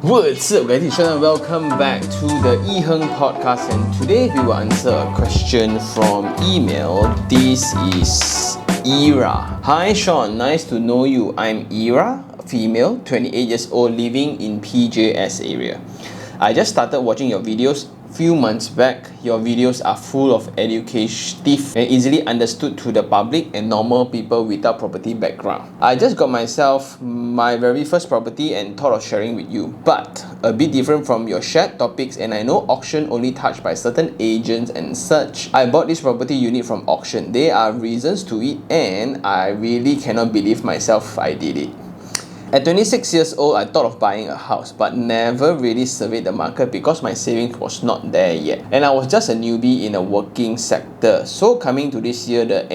What's up guys, it's Sean and welcome back to the iherng podcast, and today we will answer a question from email. This is Ira. Hi Sean, nice to know you. I'm Ira, a female, 28 years old, living in PJS area. I just started watching your videos few months back. Your videos are full of educative and easily understood to the public and normal people without property background. I just got myself my very first property and thought of sharing with you, but a bit different from your shared topics, and I know auction only touched by certain agents and such. I bought this property unit from auction. There are reasons to it and I really cannot believe myself I did it. At 26 years old, I thought of buying a house, but never really surveyed the market because my savings was not there yet. And I was just a newbie in a working sector. So coming to this year, the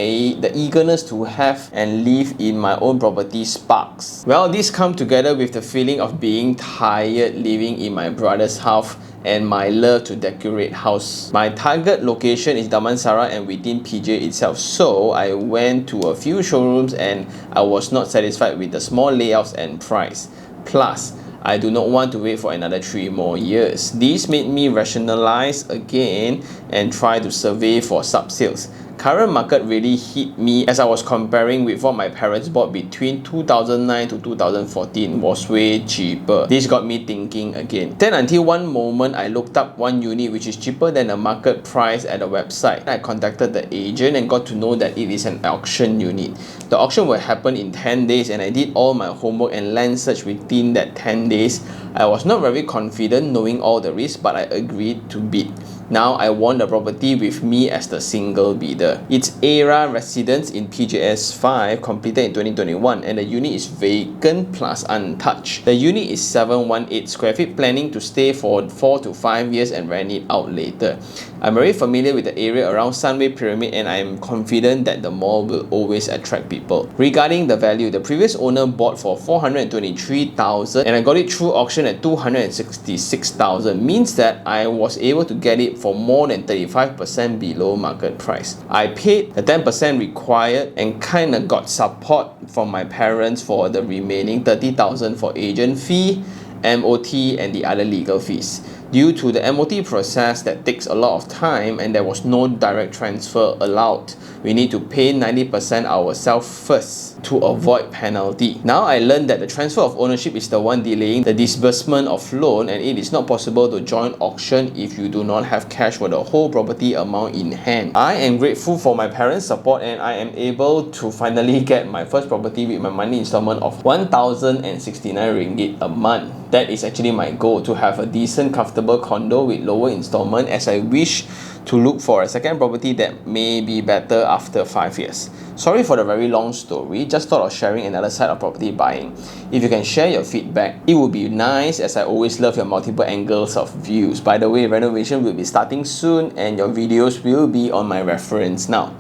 eagerness to have and live in my own property sparks. Well, this come together with the feeling of being tired living in my brother's house and my love to decorate house. My target location is Damansara and within PJ itself, so I went to a few showrooms and I was not satisfied with the small layouts and price. Plus, I do not want to wait for another 3 more years. This made me rationalize again and try to survey for sub-sales. Current market really hit me as I was comparing with what my parents bought between 2009 to 2014 was way cheaper. This got me thinking again. Then until one moment I looked up one unit which is cheaper than the market price at the website. I contacted the agent and got to know that it is an auction unit. The auction will happen in 10 days and I did all my homework and land search within that 10 days. I was not very confident knowing all the risks, but I agreed to bid. Now I won the property with me as the single bidder. It's Era residence in PJS 5, completed in 2021, and the unit is vacant plus untouched. The unit is 718 square feet, planning to stay for 4 to 5 years and rent it out later. I'm very familiar with the area around Sunway Pyramid and I am confident that the mall will always attract people. Regarding the value, the previous owner bought for 423,000 and I got it through auction at 266,000, means that I was able to get it for more than 35% below market price. I paid the 10% required and kinda got support from my parents for the remaining 30,000 for agent fee, MOT and the other legal fees. Due to the MOT process that takes a lot of time and there was no direct transfer allowed, we need to pay 90% ourselves first to avoid penalty. Now I learned that the transfer of ownership is the one delaying the disbursement of loan, and it is not possible to join auction if you do not have cash for the whole property amount in hand. I am grateful for my parents' support and I am able to finally get my first property with my monthly installment of 1,069 ringgit a month. That is actually my goal, to have a decent comfortable condo with lower installment, as I wish to look for a second property that may be better after 5 years. Sorry for the very long story, just thought of sharing another side of property buying. If you can share your feedback, it would be nice, as I always love your multiple angles of views. By the way, renovation will be starting soon and your videos will be on my reference now.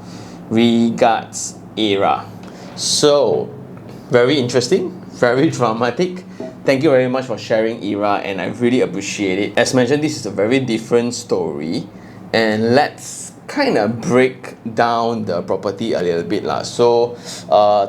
Regards, Era. So, very interesting, very dramatic. Thank you very much for sharing, Ira, and I really appreciate it. As mentioned, this is a very different story, and let's kind of break down the property a little bit lah. So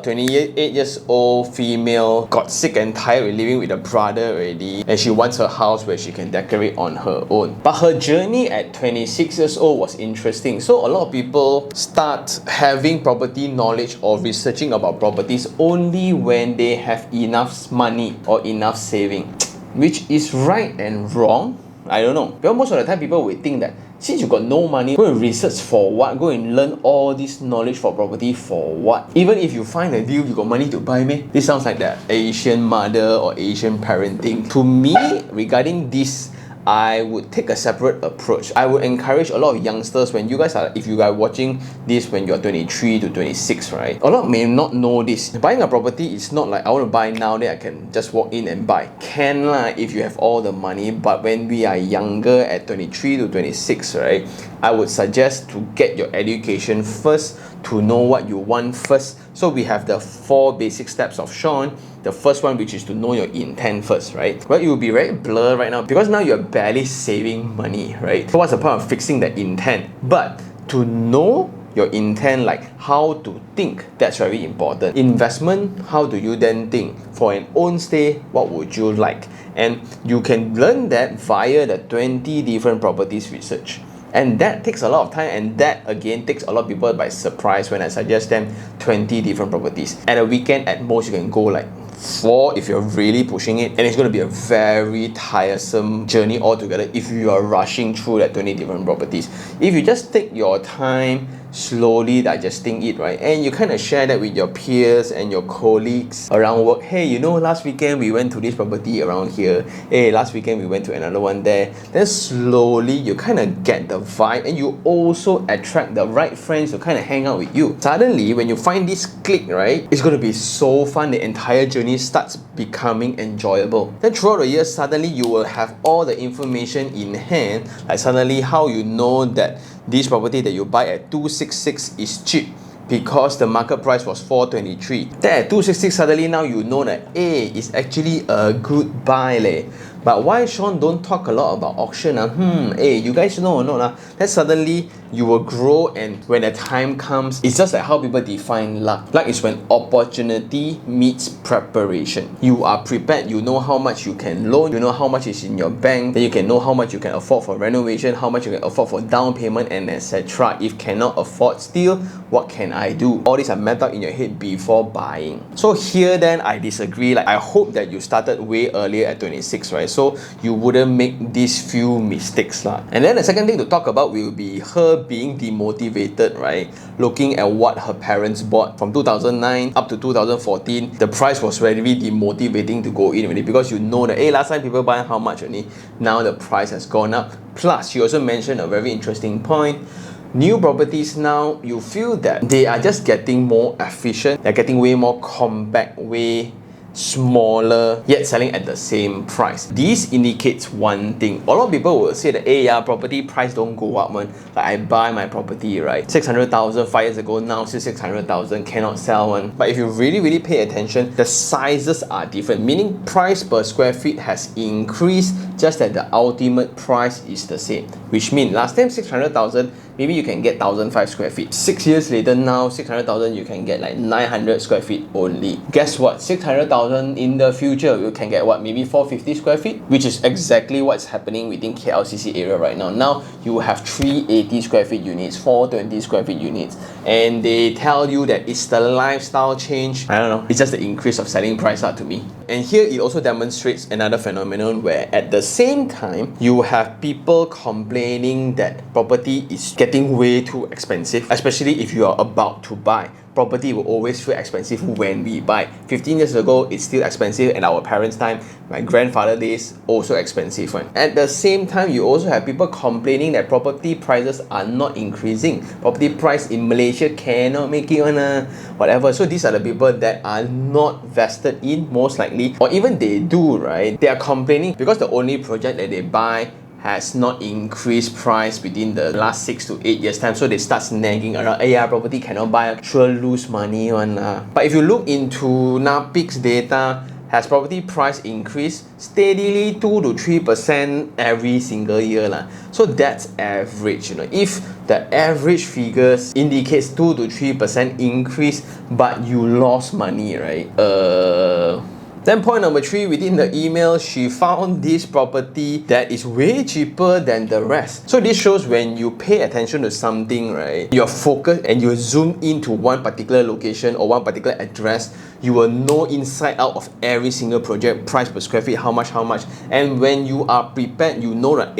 28 years old female, got sick and tired with living with a brother already, and she wants her house where she can decorate on her own. But her journey at 26 years old was interesting. So a lot of people start having property knowledge or researching about properties only when they have enough money or enough saving, which is right and wrong. I don't know. Because most of the time people will think that since you got no money, go and research for what? Go and learn all this knowledge for property for what? Even if you find a deal, you got money to buy meh? This sounds like the Asian mother or Asian parenting. To me, regarding this, I would take a separate approach. I would encourage a lot of youngsters, when you guys are, if you are watching this when you're 23 to 26, right? A lot may not know this. Buying a property is not like I want to buy now, then I can just walk in and buy. Can lah if you have all the money, but when we are younger at 23 to 26, right? I would suggest to get your education first, to know what you want first. So we have the 4 basic steps of Sean. The first one, which is to know your intent first, right? Well, it will be very blur right now because now you're barely saving money, right? So what's the point of fixing the intent? But to know your intent, like how to think, that's very important. Investment, how do you then think? For an own stay, what would you like? And you can learn that via the 20 different properties research. And that takes a lot of time, and that again takes a lot of people by surprise when I suggest them 20 different properties. At a weekend, at most, you can go like 4 if you're really pushing it, and it's going to be a very tiresome journey altogether if you are rushing through that 20 different properties. If you just take your time, slowly digesting it, right, and you kind of share that with your peers and your colleagues around work. Hey, you know, last weekend we went to this property around here. Hey, last weekend we went to another one there. Then slowly you kind of get the vibe, and you also attract the right friends to kind of hang out with you. Suddenly, when you find this click, right, it's going to be so fun. The entire journey starts becoming enjoyable. Then throughout the year, suddenly you will have all the information in hand. Like suddenly how you know that this property that you buy at 266 is cheap because the market price was 423. Then at 266, suddenly now you know that it's actually a good buy leh. But why Sean don't talk a lot about auction? You guys know or not? Then suddenly you will grow, and when the time comes, it's just like how people define luck. Luck is when opportunity meets preparation. You are prepared, you know how much you can loan, you know how much is in your bank, then you can know how much you can afford for renovation, how much you can afford for down payment, and etc. If cannot afford still, what can I do? All these are mapped out in your head before buying. So here then I disagree. Like, I hope that you started way earlier at 26, right? So you wouldn't make these few mistakes lah. And then the second thing to talk about will be her being demotivated, right? Looking at what her parents bought from 2009 up to 2014, the price was very demotivating to go in already, because you know that last time people buy how much only, now the price has gone up. Plus, she also mentioned a very interesting point. New properties now, you feel that they are just getting more efficient, they're getting way more compact, way smaller, yet selling at the same price. This indicates one thing. A lot of people will say that property price don't go up, man. Like, I buy my property, right, 600,000 5 years ago, now still 600,000, cannot sell one. But if you really pay attention, the sizes are different, meaning price per square feet has increased, just that the ultimate price is the same. Which means last time 600,000, maybe you can get 1,005 square feet. 6 years later, now 600,000, you can get like 900 square feet only. Guess what? 600,000 in the future, you can get what? Maybe 450 square feet, which is exactly what's happening within KLCC area right now. Now you have 380 square feet units, 420 square feet units, and they tell you that it's the lifestyle change. I don't know. It's just the increase of selling price to me. And here it also demonstrates another phenomenon where at the same time, you have people complaining that property is getting way too expensive, especially if you are about to buy. Property will always feel expensive when we buy. 15 years ago, it's still expensive, and our parents' time, my grandfather days, also expensive. Right? At the same time, you also have people complaining that property prices are not increasing. Property price in Malaysia cannot make it on whatever. So these are the people that are not vested in, most likely, or even they do, right? They are complaining because the only project that they buy has not increased price within the last 6 to 8 years time, so they start snagging around. Property cannot buy, sure lose money one. But if you look into NAPIC's data, has property price increased steadily 2 to 3% every single year lah. So that's average. If the average figures indicates 2 to 3% increase, but you lost money, right? Then point number 3, within the email, she found this property that is way cheaper than the rest. So this shows when you pay attention to something, right, you're focused and you zoom into one particular location or one particular address, you will know inside out of every single project, price per square feet, how much. And when you are prepared, you know that,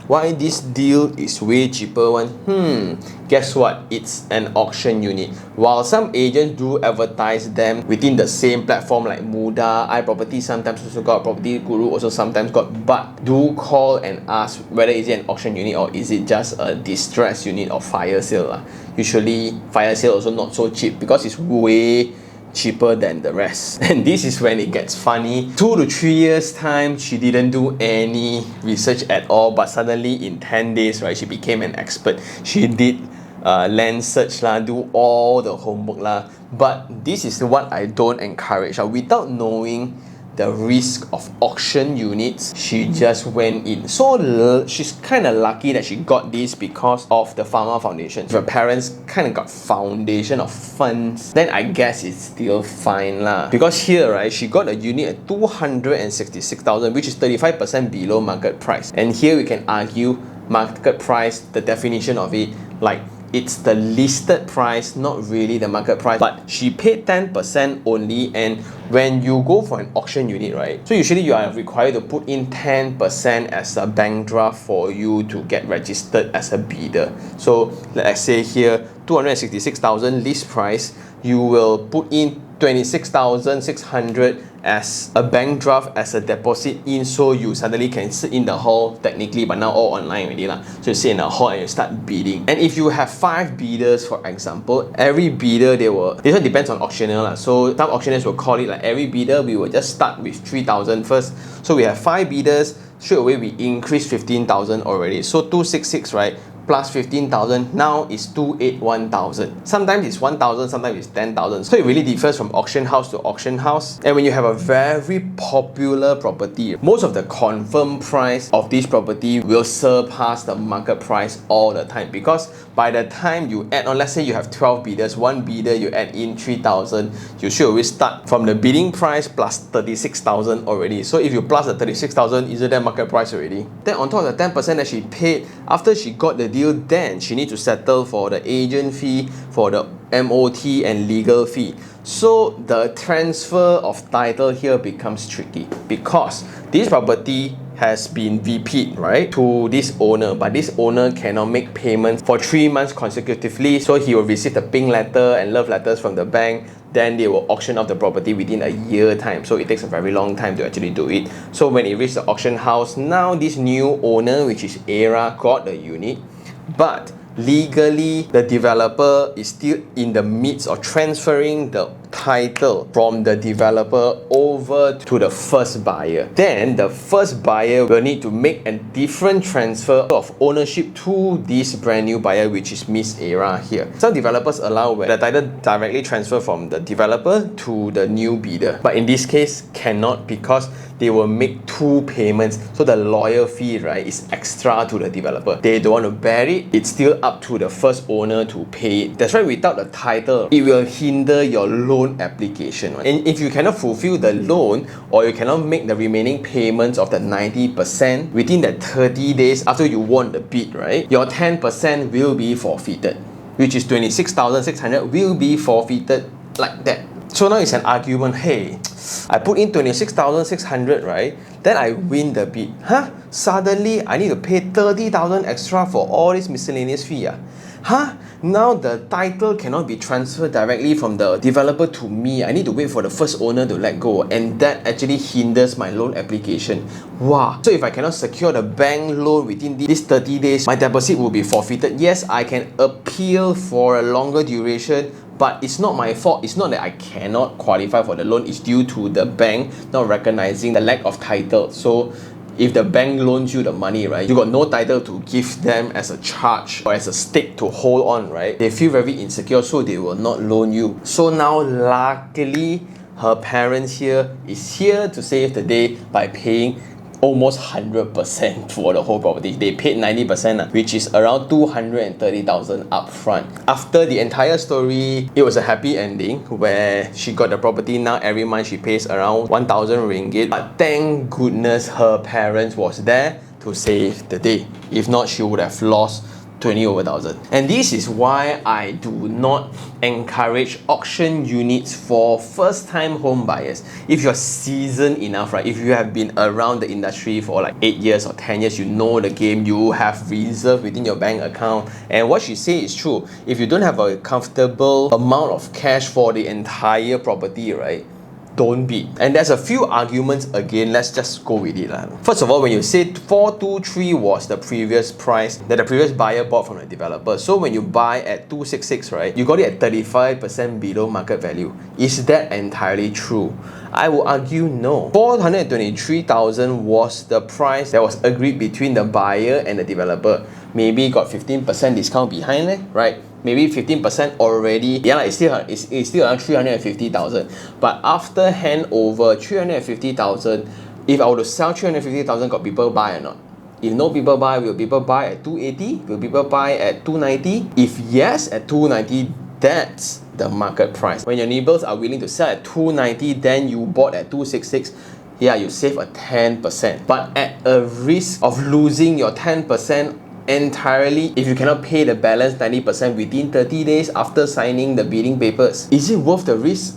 why this deal is way cheaper one? Guess what? It's an auction unit. While some agents do advertise them within the same platform like Muda, iProperty sometimes also got, Property Guru also sometimes got, but do call and ask whether is it an auction unit or is it just a distress unit or fire sale. Usually fire sale also not so cheap because it's way cheaper than the rest. And this is when it gets funny. 2 to 3 years time, she didn't do any research at all, but suddenly in 10 days, right, she became an expert. She did land search lah, do all the homework lah. But this is what I don't encourage. Without knowing the risk of auction units, she just went in. So she's kind of lucky that she got this because of the Pharma Foundation. If her parents kind of got foundation of funds, then I guess it's still fine lah. Because here, right, she got a unit at 266,000, which is 35% below market price. And here we can argue market price, the definition of it, like it's the listed price, not really the market price, but she paid 10% only. And when you go for an auction unit, right, so usually you are required to put in 10% as a bank draft for you to get registered as a bidder. So let's say here 266,000 list price, you will put in 26,600 as a bank draft as a deposit in, so you suddenly can sit in the hall technically, but now all online already lah. So you sit in the hall and you start bidding. And if you have 5 bidders, for example, every bidder this one depends on auctioneer lah. So some auctioneers will call it like every bidder we will just start with 3,000 first. So we have 5 bidders, straight away we increase 15,000 already. So 266, right? Plus 15,000, now is 281,000. Sometimes it's 1,000, sometimes it's 10,000. So it really differs from auction house to auction house. And when you have a very popular property, most of the confirmed price of this property will surpass the market price all the time, because by the time you add on, let's say you have 12 bidders, one bidder you add in 3,000, you should always start from the bidding price plus 36,000 already. So if you plus the 36,000, isn't that market price already? Then on top of the 10% that she paid, after she got the deal, then she needs to settle for the agent fee, for the MOT and legal fee. So the transfer of title here becomes tricky, because this property has been VP'd, right, to this owner, but this owner cannot make payments for 3 months consecutively. So he will receive the pink letter and love letters from the bank. Then they will auction off the property within a year time. So it takes a very long time to actually do it. So when it reaches the auction house, now this new owner, which is ERA, got the unit, but legally the developer is still in the midst of transferring the title from the developer over to the first buyer. Then the first buyer will need to make a different transfer of ownership to this brand new buyer, which is Miss ERA here. Some developers allow where the title directly transfer from the developer to the new bidder, but in this case cannot, because they will make 2 payments. So the lawyer fee, right, is extra to the developer. They don't want to bear it. It's still up to the first owner to pay it. That's why without the title, it will hinder your loan application. Right? And if you cannot fulfill the loan, or you cannot make the remaining payments of the 90% within the 30 days after you won the bid, right, your 10% will be forfeited, which is 26,600 will be forfeited like that. So now it's an argument, hey, I put in 26,600, right? Then I win the bid. Huh? Suddenly I need to pay 30,000 extra for all this miscellaneous fee. Huh? Now the title cannot be transferred directly from the developer to me. I need to wait for the first owner to let go, and that actually hinders my loan application. Wow. So if I cannot secure the bank loan within these 30 days, my deposit will be forfeited. Yes, I can appeal for a longer duration, but it's not my fault. It's not that I cannot qualify for the loan. It's due to the bank not recognizing the lack of title. So if the bank loans you the money, right, you got no title to give them as a charge or as a stake to hold on, right? They feel very insecure, so they will not loan you. So now luckily her parents here is here to save the day by paying almost 100% for the whole property. They paid 90%, which is around 230,000 upfront. After the entire story, it was a happy ending where she got the property. Now every month she pays around 1,000 ringgit. But thank goodness her parents was there to save the day. If not, she would have lost 20,000. And this is why I do not encourage auction units for first-time home buyers. If you're seasoned enough, right, if you have been around the industry for like 8 years or 10 years, you know the game, you have reserve within your bank account, and what she say is true. If you don't have a comfortable amount of cash for the entire property, right, don't bid. And there's a few arguments again. Let's just go with it. First of all, when you say 423 was the previous price that the previous buyer bought from the developer, so when you buy at 266, right, you got it at 35% below market value. Is that entirely true? I will argue no. 423,000 was the price that was agreed between the buyer and the developer. Maybe got 15% discount behind it, right? maybe 15% already. Yeah, it's still around 350,000. But after handover, 350,000, if I were to sell 350,000, got people buy or not? If no people buy, will people buy at 280? Will people buy at 290? If yes, at 290, that's the market price. When your neighbors are willing to sell at 290, then you bought at 266, yeah, you save a 10%. But at a risk of losing your 10% entirely if you cannot pay the balance 90% within 30 days after signing the bidding papers, is it worth the risk?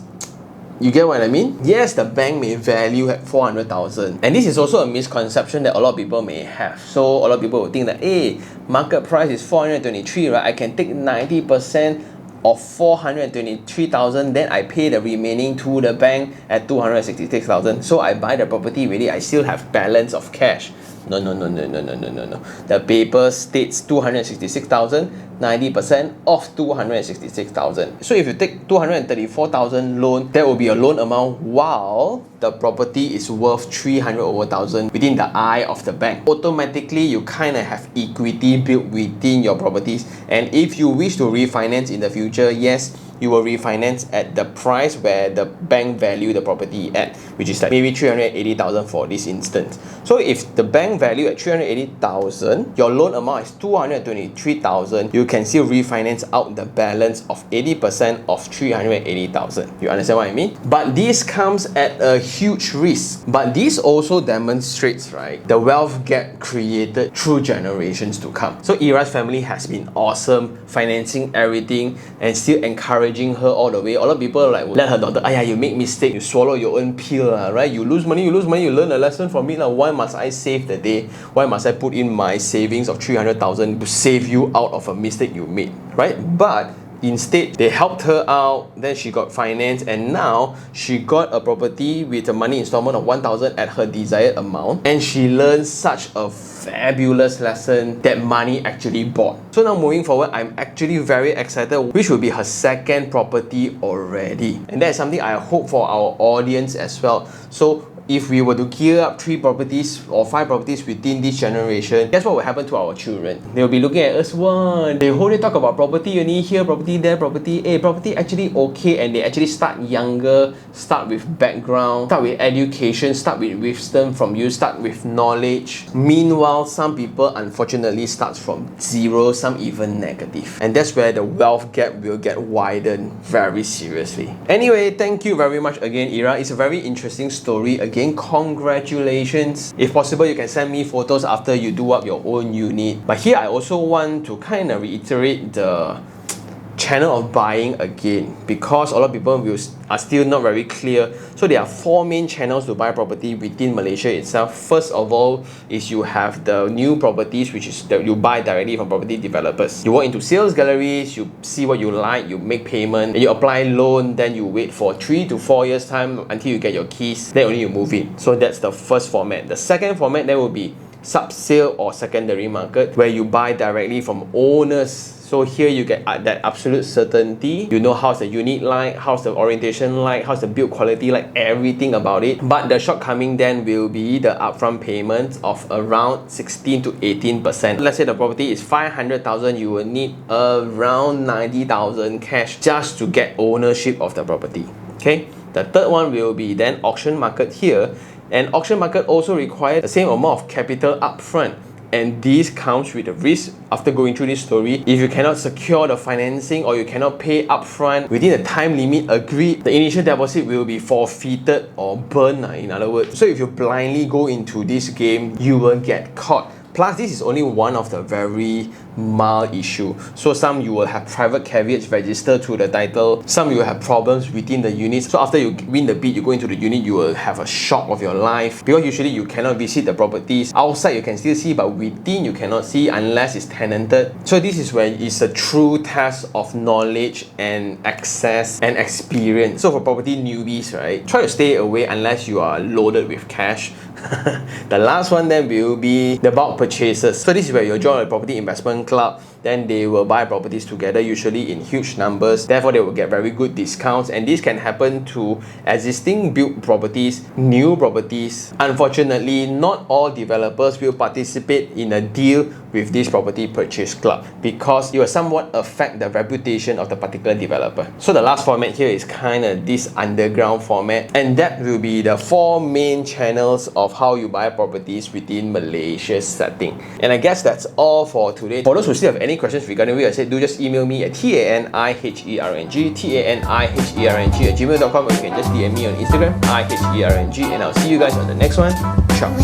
You get what I mean? Yes, the bank may value at 400,000. And this is also a misconception that a lot of people may have. So a lot of people will think that, hey, market price is 423, right? I can take 90% of 423,000, then I pay the remaining to the bank at 266,000. So I buy the property already, I still have balance of cash. No. The paper states 266,000, 90% of 266,000. So if you take 234,000 loan, that will be a loan amount while the property is worth 300 over thousand within the eye of the bank. Automatically, you kind of have equity built within your properties. And if you wish to refinance in the future, yes, you will refinance at the price where the bank value the property at, which is like maybe 380,000 for this instance. So if the bank value at 380,000, your loan amount is 223,000, you can still refinance out the balance of 80% of 380,000. You understand what I mean? But this comes at a huge risk. But this also demonstrates, right, the wealth gap created through generations to come. So Ira's family has been awesome, financing everything and still encouraging her all the way. A lot of people like let her daughter, you make mistake, you swallow your own pill, right? You lose money, you learn a lesson from it. Why must I save the day? Why must I put in my savings of 300,000 to save you out of a mistake you made, right? But instead, they helped her out, then she got finance, and now she got a property with a money installment of 1,000 at her desired amount, and she learned such a fabulous lesson that money actually bought. So now moving forward, I'm actually very excited, which will be her second property already. And that is something I hope for our audience as well. So if we were to gear up 3 properties or 5 properties within this generation, guess what will happen to our children? They'll be looking at us, they wholly talk about property, you need here, property there, property. Property actually okay, and they actually start younger, start with background, start with education, start with wisdom from you, start with knowledge. Meanwhile, some people unfortunately starts from zero, some even negative. And that's where the wealth gap will get widened very seriously. Anyway, thank you very much again, Ira. It's a very interesting story. Again, congratulations. If possible, you can send me photos after you do up your own unit. But here I also want to kind of reiterate the channel of buying again, because a lot of people are still not very clear. So there are 4 main channels to buy property within Malaysia itself. First of all is you have the new properties, which is that you buy directly from property developers. You walk into sales galleries, you see what you like, you make payment, and you apply loan, then you wait for 3 to 4 years time until you get your keys, then only you move in. So that's the first format. The second format, that will be sub-sale or secondary market, where you buy directly from owners. So here you get that absolute certainty. You know how's the unit like, how's the orientation like, how's the build quality like, everything about it. But the shortcoming then will be the upfront payments of around 16 to 18%. Let's say the property is 500,000, you will need around 90,000 cash just to get ownership of the property. Okay. The third one will be then auction market here. And auction market also requires the same amount of capital upfront. And this comes with a risk after going through this story. If you cannot secure the financing or you cannot pay upfront within the time limit agreed, the initial deposit will be forfeited or burned, in other words. So if you blindly go into this game, you will get caught. Plus, this is only one of the very mild issue. So some you will have private caveats registered to the title. Some you will have problems within the units. So after you win the bid, you go into the unit, you will have a shock of your life. Because usually you cannot visit the properties. Outside you can still see, but within you cannot see unless it's tenanted. So this is where it's a true test of knowledge and access and experience. So for property newbies, right, try to stay away unless you are loaded with cash. The last one then will be the bulk purchases. So this is where you join a property investment club, then they will buy properties together, usually in huge numbers. Therefore, they will get very good discounts, and this can happen to existing built properties, new properties. Unfortunately, not all developers will participate in a deal with this property purchase club because it will somewhat affect the reputation of the particular developer. So the last format here is kind of this underground format, and that will be the 4 main channels of how you buy properties within Malaysia's setting. And I guess that's all for today. For those who still have any questions regarding what I said, do just email me at taniherng@gmail.com, or you can just DM me on Instagram, iherng, and I'll see you guys on the next one. Ciao.